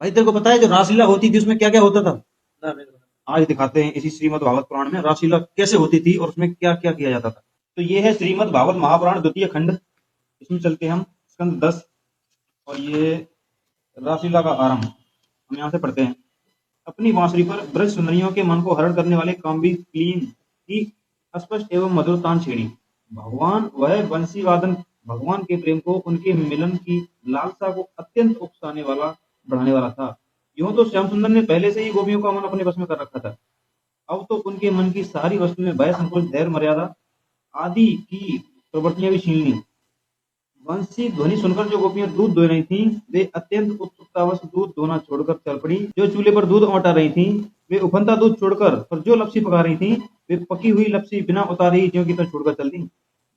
भाई तेरे को पता है जो रासलीला होती थी उसमें क्या क्या होता था? ना नहीं तो। आज दिखाते हैं इसी श्रीमद् भागवत पुराण में रासलीला कैसे होती थी और उसमें क्या क्या किया जाता था। तो ये है श्रीमद् भागवत महापुराण द्वितीय खंड। इसमें चलते हैं हम स्कंद 10 और ये रासलीला का आरंभ हम यहाँ से पढ़ते हैं। अपनी बांसुरी पर ब्रज सुंदरियों के मन को हरण करने वाले काम्बिक क्लीन की अस्पष्ट एवं मधुर तान छेड़ी। भगवान वह बंसी वादन भगवान के प्रेम को उनके मिलन की लालसा को अत्यंत उकसाने वाला बढ़ाने वाला था। यूं तो श्याम सुंदर ने पहले से ही गोपियों का मन अपने वश में कर रखा था। अब तो उनके मन की सारी वस्तु में भय संकोच धैर्य मर्यादा आदि की प्रवृत्तियां भी छीन ली। बंसी ध्वनि सुनकर जो गोपियां दूध दो रही थीं, वे अत्यंत उत्सुकतावश दूध दोना छोड़कर चल पड़ी। जो चूल्हे पर दूध औटा रही थीं, वे उफनता दूध छोड़कर और जो लपसी पका रही थीं, वे पकी हुई लपसी बिना उतारे ही ज्यों की त्यों छोड़कर चल दी।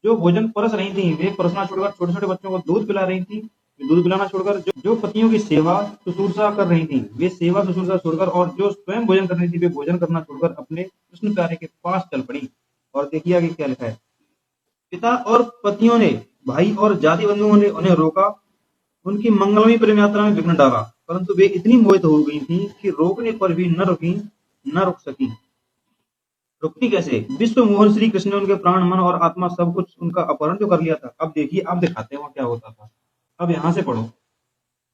जो भोजन परस रही थीं, वे परसना छोड़कर छोटे छोटे बच्चों को दूध पिला रही थीं। वे दूध पिलाना छोड़कर जो पतियों की सेवा शुश्रूषा कर रही थीं, वे सेवा शुश्रूषा छोड़कर और जो स्वयं भोजन कर रही थी, वे भोजन करना छोड़कर अपने कृष्ण प्यारे के पास चल पड़ी। और देखिए आगे क्या लिखा है। पिता और पतियों ने, भाई और जाति बंधुओं ने उन्हें रोका, उनकी मंगलमयी प्रेम यात्रा में विघ्न डाला, परंतु वे इतनी मोहित हो गई थीं कि रोकने पर भी न रुकी, न रुक सकी। रुकती कैसे? विश्व मोहन श्री कृष्ण ने उनके प्राण, मन और आत्मा सब कुछ उनका अपहरण जो कर लिया था। अब देखिए, अब दिखाते हैं वहां क्या होता था। अब यहां से पढ़ो।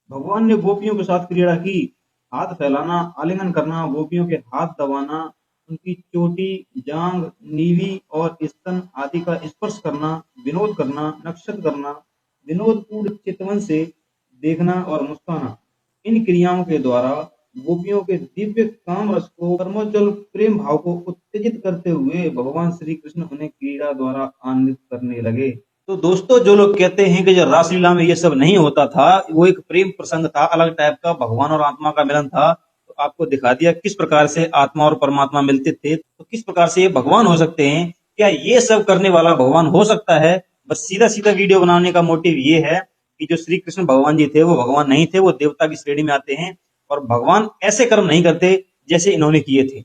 भगवान ने गोपियों के साथ क्रीड़ा की। हाथ फैलाना, आलिंगन करना, गोपियों के हाथ दबाना, उनकी चोटी, जांग, नीवी और स्तन आदि का स्पर्श करना, विनोद करना, नक्षत्र करना, विनोदपूर्ण चितवन से देखना और मुस्काना, इन क्रियाओं के द्वारा गोपियों के दिव्य काम रस को, कर्मोज्वल प्रेम भाव को उत्तेजित करते हुए भगवान श्री कृष्ण उन्हें क्रीड़ा द्वारा आनंदित करने लगे। तो दोस्तों, जो लोग कहते हैं कि जो रासलीला में ये सब नहीं होता था, वो एक प्रेम प्रसंग था, अलग टाइप का भगवान और आत्मा का मिलन था, तो आपको दिखा दिया किस प्रकार से आत्मा और परमात्मा मिलते थे, तो किस प्रकार से ये भगवान हो सकते हैं। क्या ये सब करने वाला भगवान हो सकता है? बस सीधा सीधा वीडियो बनाने का मोटिव ये है कि जो श्री कृष्ण भगवान जी थे वो भगवान नहीं थे, वो देवता की श्रेणी में आते हैं और भगवान ऐसे कर्म नहीं करते जैसे इन्होंने किए थे।